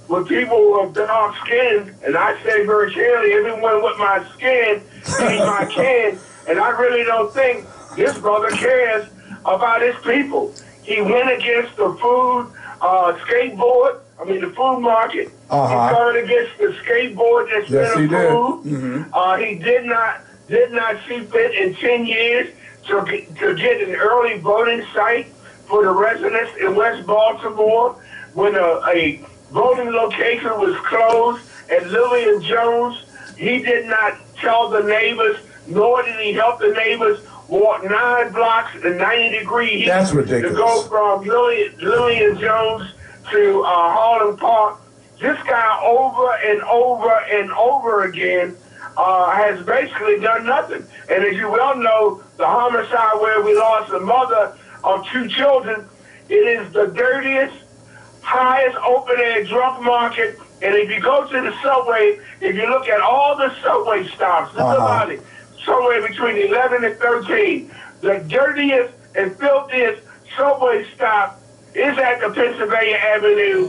with people with dark skin, and I say very clearly, everyone with my skin ain't my kin, and I really don't think this brother cares about his people. He went against the food the food market. He started against the skateboard that's been approved. He did not see fit in 10 years to get an early voting site for the residents in West Baltimore when a voting location was closed at Lillian Jones. He did not tell the neighbors, nor did he help the neighbors walk 9 blocks in 90-degree heat. That's ridiculous. To go from Lillian Jones to Harlem Park. This guy over and over and over again has basically done nothing. And as you well know, the homicide where we lost the mother of 2 children, it is the dirtiest, highest open-air drug market. And if you go to the subway, if you look at all the subway stops, think about it, somewhere between 11 and 13, the dirtiest and filthiest subway stop is at the Pennsylvania Avenue,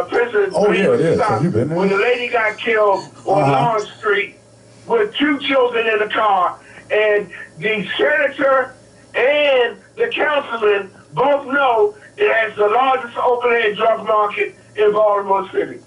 Pennsylvania stop, when the lady got killed on Long Street with 2 children in the car. And the senator and the councilman both know it has the largest open-air drug market in Baltimore City.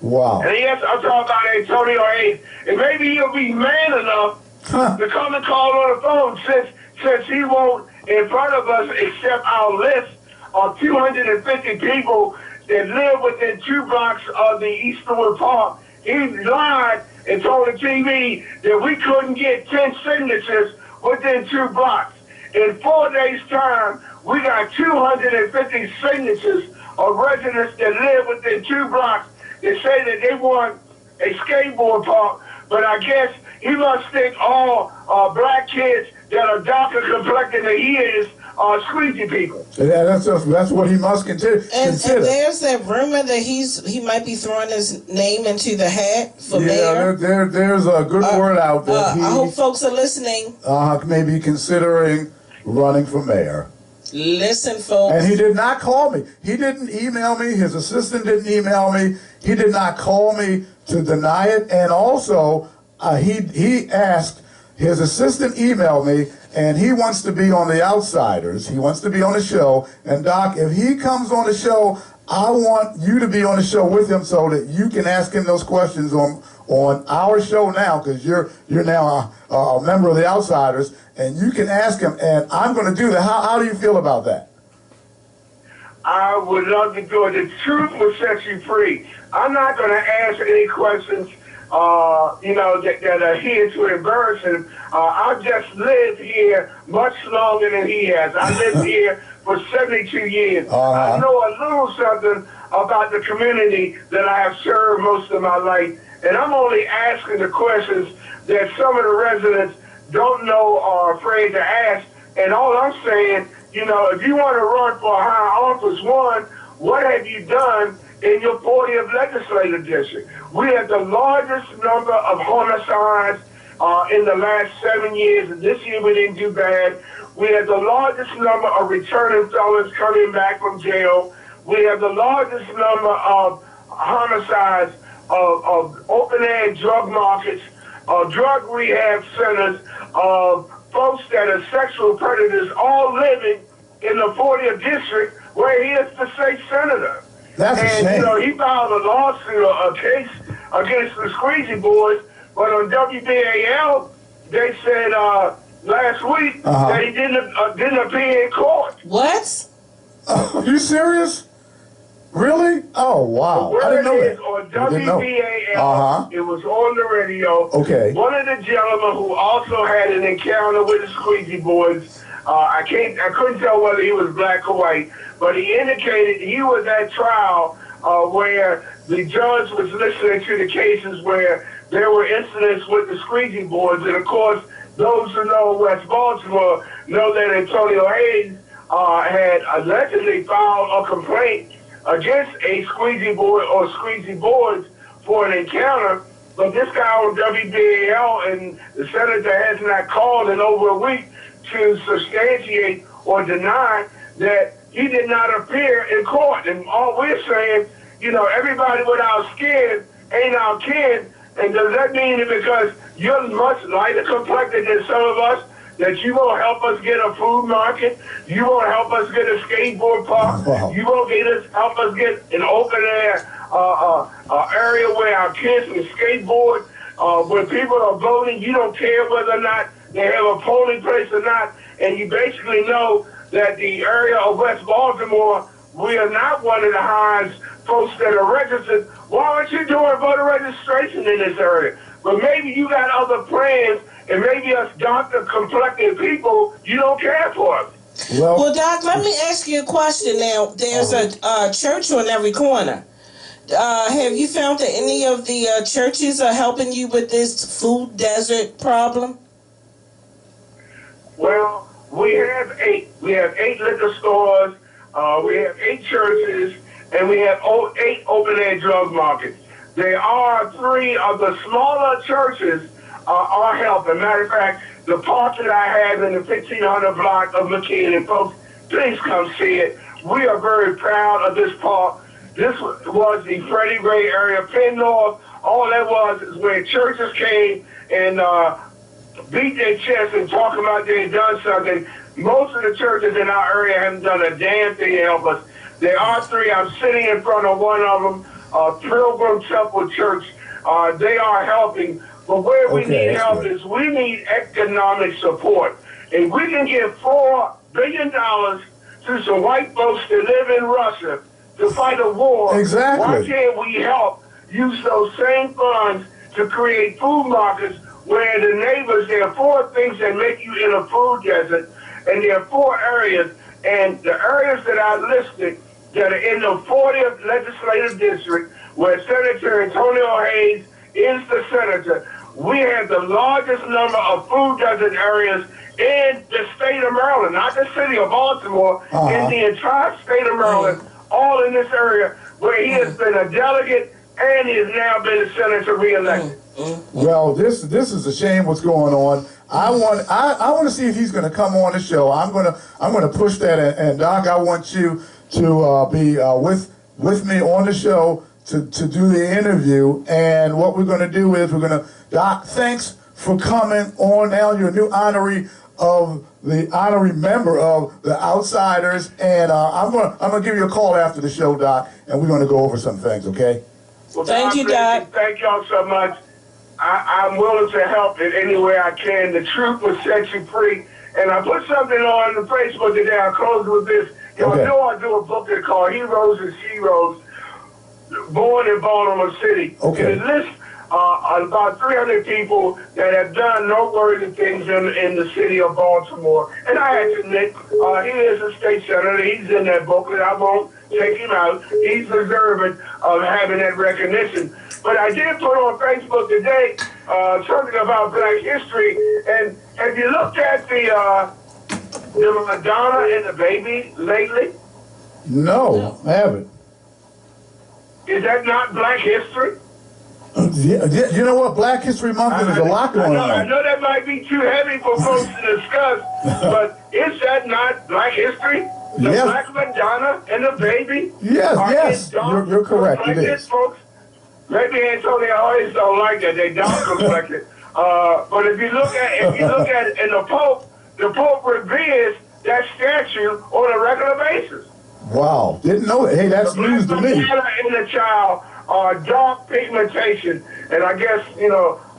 Wow. And yes, I'm talking about Antonio Hayes. And maybe he'll be man enough to come and call on the phone since he won't, in front of us, accept our list of 250 people that live within 2 blocks of the Eastwood Park. He lied and told the TV that we couldn't get 10 signatures within 2 blocks. In 4 days' time, we got 250 signatures of residents that live within 2 blocks that say that they want a skateboard park. But I guess he must think all black kids that are darker complected than he is are squeegee people. Yeah, that's what he must consider. And there's that rumor that he might be throwing his name into the hat for mayor. Yeah, there's a good word out there. I hope folks are listening. Maybe considering running for mayor. Listen, folks. And he did not call me. He didn't email me. His assistant didn't email me. He did not call me to deny it. And also, he asked, his assistant emailed me, and he wants to be on The Outsiders. He wants to be on the show. And Doc, if he comes on the show, I want you to be on the show with him so that you can ask him those questions on our show now, because you're now a member of The Outsiders, and you can ask him, and I'm going to do that. How do you feel about that? I would love to do it. The truth will set you free. I'm not going to ask any questions that are here to embarrass him. I've just lived here much longer than he has. I lived here for 72 years. I know a little something about the community that I have served most of my life. And I'm only asking the questions that some of the residents don't know or are afraid to ask. And all I'm saying, if you want to run for a high office, one, what have you done in your 40th legislative district? We have the largest number of homicides in the last 7 years, and this year we didn't do bad. We have the largest number of returning felons coming back from jail. We have the largest number of homicides, of open-air drug markets, drug rehab centers, of folks that are sexual predators, all living in the 40th district where he is the state senator. That's a shame. He filed a lawsuit, a case against the Squeegee Boys, but on WBAL, they said last week that he didn't appear in court. What? Are you serious? Really? Oh, wow. I didn't know that. On WBAL, it was on the radio. Okay. One of the gentlemen who also had an encounter with the squeegee boards, I couldn't tell whether he was black or white, but he indicated he was at trial where the judge was listening to the cases where there were incidents with the squeegee boards. And of course, those who know West Baltimore know that Antonio Hayes had allegedly filed a complaint against a squeegee board or squeegee boards for an encounter, but this guy on WBAL and the senator has not called in over a week to substantiate or deny that he did not appear in court. And all we're saying, you know, everybody without skin ain't our kin. And does that mean that because you're much lighter complected than some of us, that you won't help us get a food market, you won't help us get a skateboard park, you won't help us get an open air area where our kids can skateboard, where people are voting, you don't care whether or not they have a polling place or not, and you basically know that the area of West Baltimore, we are not one of the highest folks that are registered. Why aren't you doing voter registration in this area? But maybe you got other plans, and maybe us doctor complected people, you don't care for us. Well, Doc, let me ask you a question now. There's a church on every corner. Have you found that any of the churches are helping you with this food desert problem? Well, we have 8. We have 8 liquor stores, we have 8 churches, and we have 8 open-air drug markets. There are 3 of the smaller churches are helping. Matter of fact, the park that I have in the 1500 block of McKean, and folks, please come see it. We are very proud of this park. This was the Freddie Gray area, Penn North. All that was is where churches came and beat their chest and talk about they had done something. Most of the churches in our area haven't done a damn thing to help us. There are 3. I'm sitting in front of one of them, Pilgrim Temple Church. They are helping. But where we need help is we need economic support. If we can give $4 billion to some white folks that live in Russia to fight a war, why can't we help use those same funds to create food markets where the neighbors, there are 4 things that make you in a food desert, and there are 4 areas, and the areas that I listed that are in the 40th legislative district, where Senator Antonio Hayes is the senator, we have the largest number of food desert areas in the state of Maryland, not the city of Baltimore, in the entire state of Maryland, all in this area where he has been a delegate and he has now been a senator re-elected. Well, this is a shame what's going on. I want to see if he's going to come on the show. I'm going to push that, and Doc, I want you to be with me on the show to do the interview. And what we're going to do is Doc, thanks for coming on now. You're a new honoree member of the Outsiders, and I'm gonna give you a call after the show, Doc, and we're gonna go over some things, okay? Well, thank you, Doc. Thank y'all so much. I'm willing to help in any way I can. The truth will set you free. And I put something on the Facebook today. I'll close with this. Y'all know I do a book that's called Heroes and Sheroes, born in Baltimore City. Okay. And it lists about 300 people that have done noteworthy things in the city of Baltimore. And I have to admit, he is a state senator. He's in that booklet. I won't take him out. He's deserving of having that recognition. But I did put on Facebook today something about Black history. And have you looked at the Madonna and the baby lately? No, I haven't. Is that not Black history? Yeah, you know what? Black History Month, there's a lot going on. I know that might be too heavy for folks to discuss, but is that not Black history? The Black Madonna and the baby? Yes, you're correct. It is. Folks? Maybe Antonio always don't like that. They don't reflect it. But if you look at it, and the Pope reveres that statue on a regular basis. Wow, didn't know that. Hey, that's news to me. The and the child are dark pigmentation, and I guess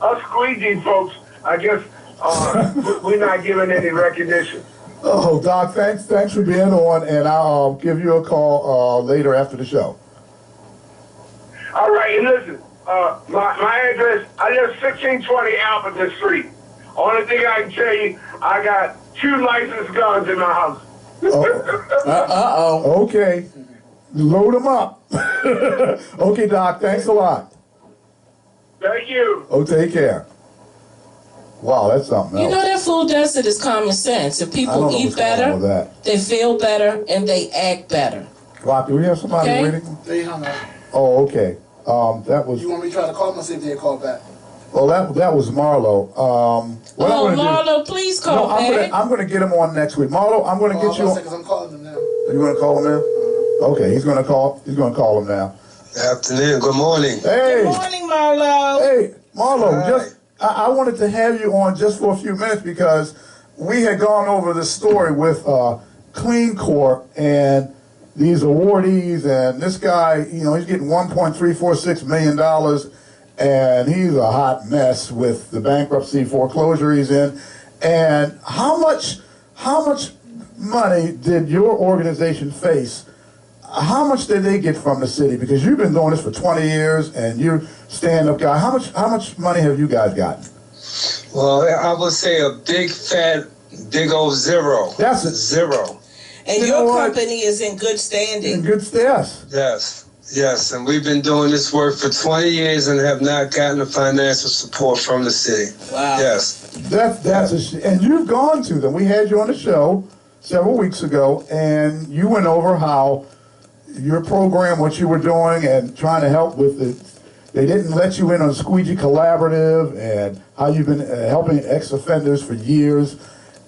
us squeegee folks, I guess we're not giving any recognition. Oh, Doc, thanks for being on, and I'll give you a call later after the show. All right, and listen, my address, I live 1620 Alberton Street. Only thing I can tell you, I got 2 licensed guns in my house. Okay. Load them up. Okay, Doc, thanks a lot. Thank you. Oh, take care. Wow, that's something else. You know, that food desert is common sense. If people eat better, they feel better, and they act better. Rock, do we have somebody waiting? They hung up. Oh, okay. That was. You want me to try to call them and see if they call back? Well, that was Marlo. Marlo, please call back. I'm going to get him on next week. Marlo, I'm going to get you on. Because I'm calling him now. You going to call him now? Okay, he's going to call him now. Afternoon. Good morning. Hey. Good morning, Marlo. Hey, Marlo. I wanted to have you on just for a few minutes because we had gone over the story with Clean Corp and these awardees, and this guy, he's getting $1.346 million, and he's a hot mess with the bankruptcy foreclosure he's in. And how much money did your organization face? How much did they get from the city? Because you've been doing this for 20 years, and you're stand-up guy. How much money have you guys gotten? Well, I would say a big old zero. That's it. Zero. And your company is in good standing. In good status. Yes, and we've been doing this work for 20 years and have not gotten the financial support from the city. Wow. Yes. And you've gone to them. We had you on the show several weeks ago, and you went over how your program, what you were doing, and trying to help with it. They didn't let you in on Squeegee Collaborative, and how you've been helping ex-offenders for years,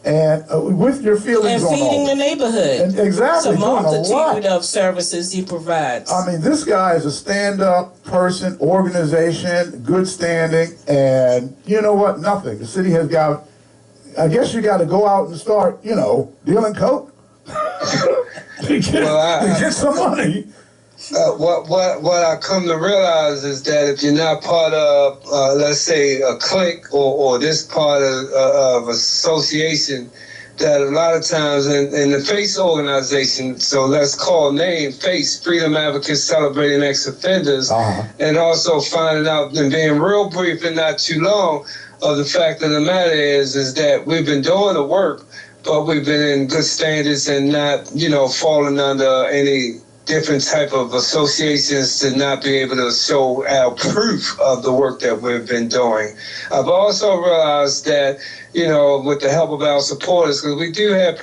and with your feelings on all. And feeding the neighborhood. And exactly. It's a multitude of services he provides. I mean, this guy is a stand-up person, organization, good standing, and you know what? Nothing. The city has got, I guess you got to go out and start, dealing coke. to get some money. What I come to realize is that if you're not part of, let's say, a clique or this part of association, that a lot of times in the F.A.C.E organization, so let's call name F.A.C.E, Freedom Advocates Celebrating Ex-Offenders, and also finding out and being real brief and not too long of the fact of the matter is that we've been doing the work, but we've been in good standards and not, falling under any different type of associations to not be able to show our proof of the work that we've been doing. I've also realized that, with the help of our supporters, because we do have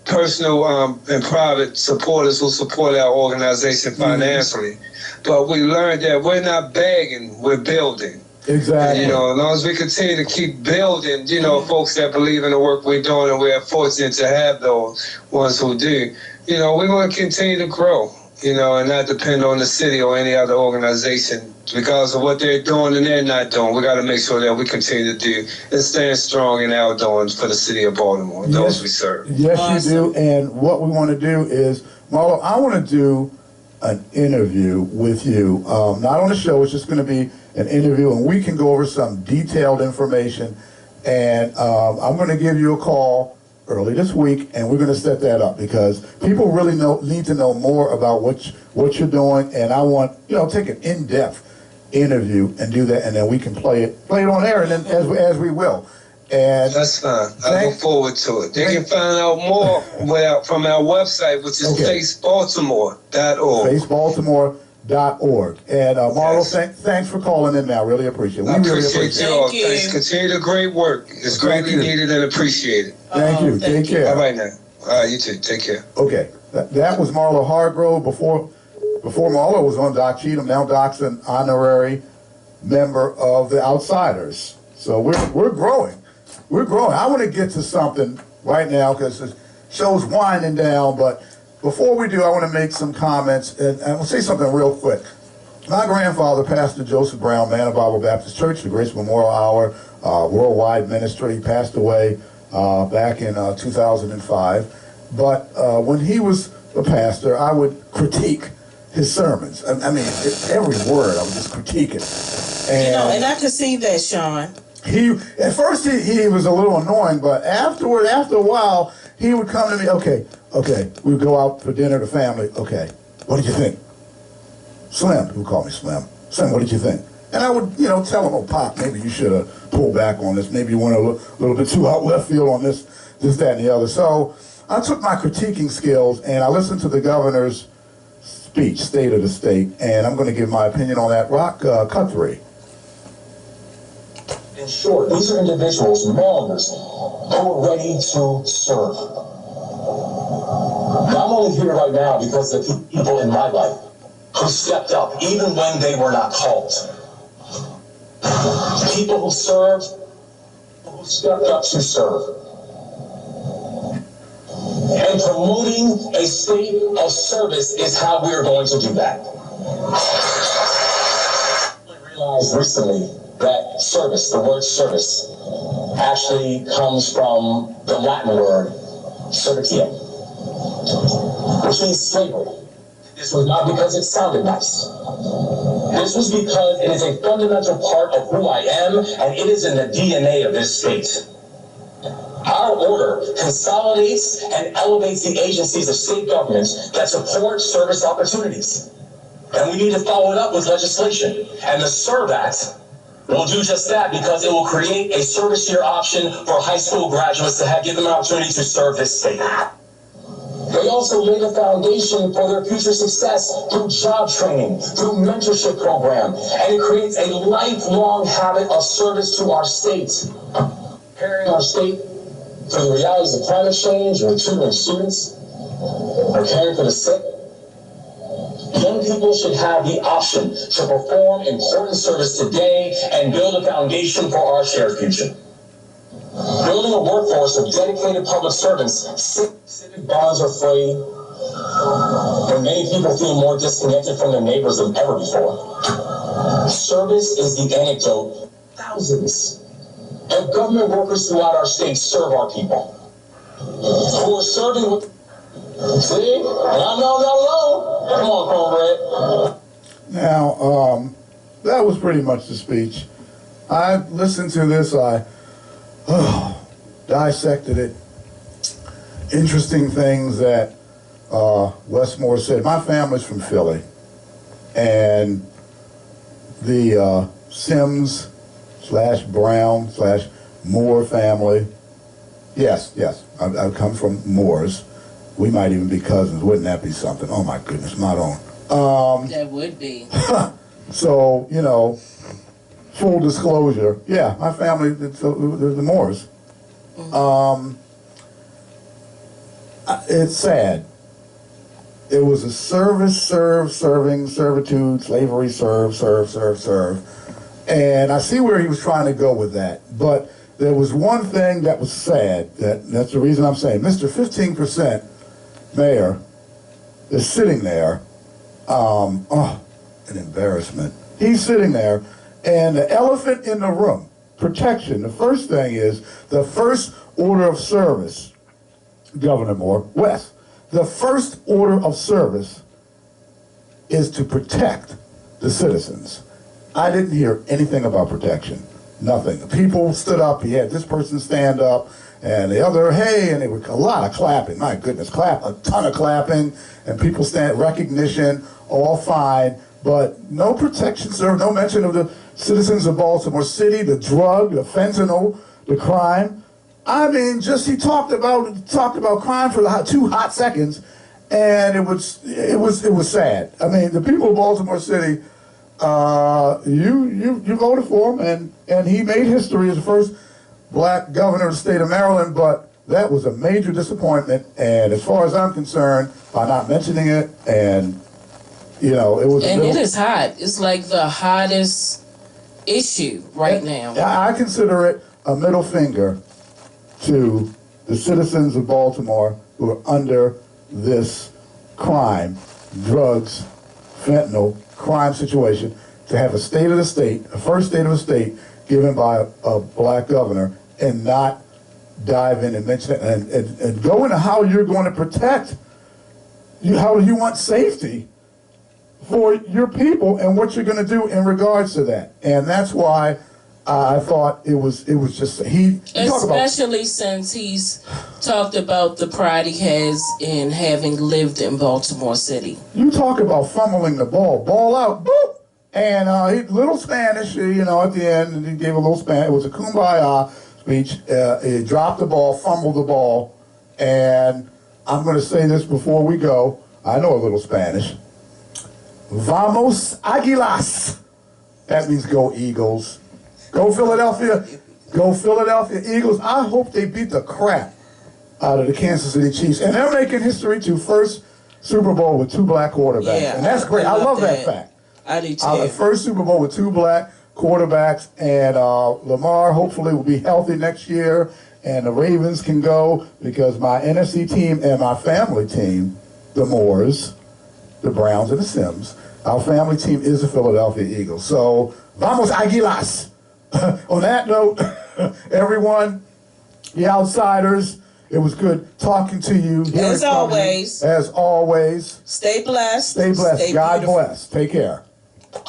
personal and private supporters who support our organization financially, but we learned that we're not begging, we're building. Exactly. And, as long as we continue to keep building, folks that believe in the work we're doing, and we're fortunate to have those ones who do, we're going to continue to grow, and not depend on the city or any other organization because of what they're doing and they're not doing. We got to make sure that we continue to do and stand strong in our doing for the city of Baltimore, those we serve. Yes, you do. And what we want to do is, Marlo, I want to do an interview with you. Not on the show, it's just going to be an interview, and we can go over some detailed information. And I'm going to give you a call early this week, and we're going to set that up because people really need to know more about what you're doing. And I want take an in-depth interview and do that, and then we can play it on air, and then as we will. And that's fine. I look forward to it. They can find out more from our website, which is facebaltimore.org. facebaltimore.org. And Marlo, thanks for calling in now. Really appreciate it. I appreciate you all. Thanks. Continue the great work. It's greatly needed and appreciated. Thank you. Take care. All right now. All right, you too. Take care. Okay. That was Marlo Hargrove. Before Marlo was on Doc Cheatham. Now Doc's an honorary member of the Outsiders. So we're growing. We're growing. I want to get to something right now because the show's winding down, but before we do, I want to make some comments, and I'll say something real quick. My grandfather, Pastor Joseph Brown, man of Bible Baptist Church, the Grace Memorial Hour, worldwide ministry, passed away back in 2005. But when he was a pastor, I would critique his sermons. I mean, every word I would just critique it. And I could see that, Sean. At first he was a little annoying, but after a while, he would come to me, okay, we would go out for dinner, the family, okay, what did you think? Slim, he would call me Slim. Slim, what did you think? And I would, tell him, oh, Pop, maybe you should have pulled back on this. Maybe you went a little bit too out left field on this, that, and the other. So I took my critiquing skills and I listened to the governor's speech, State of the State, and I'm going to give my opinion on that. Rock, cut 3. In short, these are individuals, Marylanders, who are ready to serve. Now, I'm only here right now because of the people in my life who stepped up, even when they were not called. People who served, who stepped up to serve. And promoting a state of service is how we are going to do that. I realized recently that service, the word service, actually comes from the Latin word servitium, which means slavery. This was not because it sounded nice. This was because it is a fundamental part of who I am, and it is in the DNA of this state. Our order consolidates and elevates the agencies of state governments that support service opportunities. And we need to follow it up with legislation. And the SERVE Act will do just that, because it will create a service year option for high school graduates to give them an opportunity to serve this state. They also lay the foundation for their future success through job training, through mentorship program, and it creates a lifelong habit of service to our state. Preparing our state for the realities of climate change, with tutoring students, or caring for the sick. Young people should have the option to perform important service today and build a foundation for our shared future. Building a workforce of dedicated public servants, civic bonds are frayed, and many people feel more disconnected from their neighbors than ever before. Service is the antidote. Thousands of government workers throughout our state serve our people, who are serving with. See? And I'm not alone. Come on, Cornbread. Now, that was pretty much the speech. I listened to this, I dissected it. Interesting things that Westmore said. My family's from Philly, and the Sims / Brown / Moore family. Yes, I come from Moores. We might even be cousins. Wouldn't that be something? Oh my goodness, not on. That would be. So, full disclosure. Yeah, my family, the Moores. It's sad. It was a service, serving, servitude, slavery, serve. And I see where he was trying to go with that. But there was one thing that was sad. That's the reason I'm saying Mr. 15% mayor is sitting there. An embarrassment. He's sitting there, and the elephant in the room, protection. The first thing is the first order of service, Governor Moore, West. The first order of service is to protect the citizens. I didn't hear anything about protection. Nothing. The people stood up. He had this person stand up, and the other, hey, and there was a lot of clapping. My goodness, a ton of clapping, and people stand, recognition, all fine, but no protection, sir. No mention of the citizens of Baltimore City, the drug, the fentanyl, the crime. I mean, just he talked about crime for 2 hot seconds, and it was sad. I mean, the people of Baltimore City. You voted for him, and he made history as the first black governor of the state of Maryland, but that was a major disappointment, and as far as I'm concerned, by not mentioning it, and it was... And it is hot. It's like the hottest issue right now. I consider it a middle finger to the citizens of Baltimore who are under this crime, drugs, fentanyl, crime situation, to have a state of the state, a first state of the state given by a black governor, and not dive in and mention it and go into how you're going to protect how you want safety for your people and what you're going to do in regards to that. And that's why I thought it was just especially since he's talked about the pride he has in having lived in Baltimore City. You talk about fumbling the ball out, boop, and little Spanish, at the end, and he gave a little Spanish. It was a kumbaya speech. He dropped the ball, fumbled the ball, and I'm going to say this before we go. I know a little Spanish. Vamos Águilas. That means go Eagles. Go Philadelphia. Go Philadelphia Eagles. I hope they beat the crap out of the Kansas City Chiefs. And they're making history too. First Super Bowl with 2 black quarterbacks. Yeah, and that's great. I love that fact. I do too. First Super Bowl with 2 black quarterbacks. And Lamar hopefully will be healthy next year. And the Ravens can go because my NFC team and my family team, the Moors, the Browns, and the Sims, our family team is the Philadelphia Eagles. So, vamos Águilas. On that note, everyone, the outsiders, it was good talking to you. As always. As always. Stay blessed. Stay blessed. Stay God beautiful. bless. Take care. 10,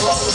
9,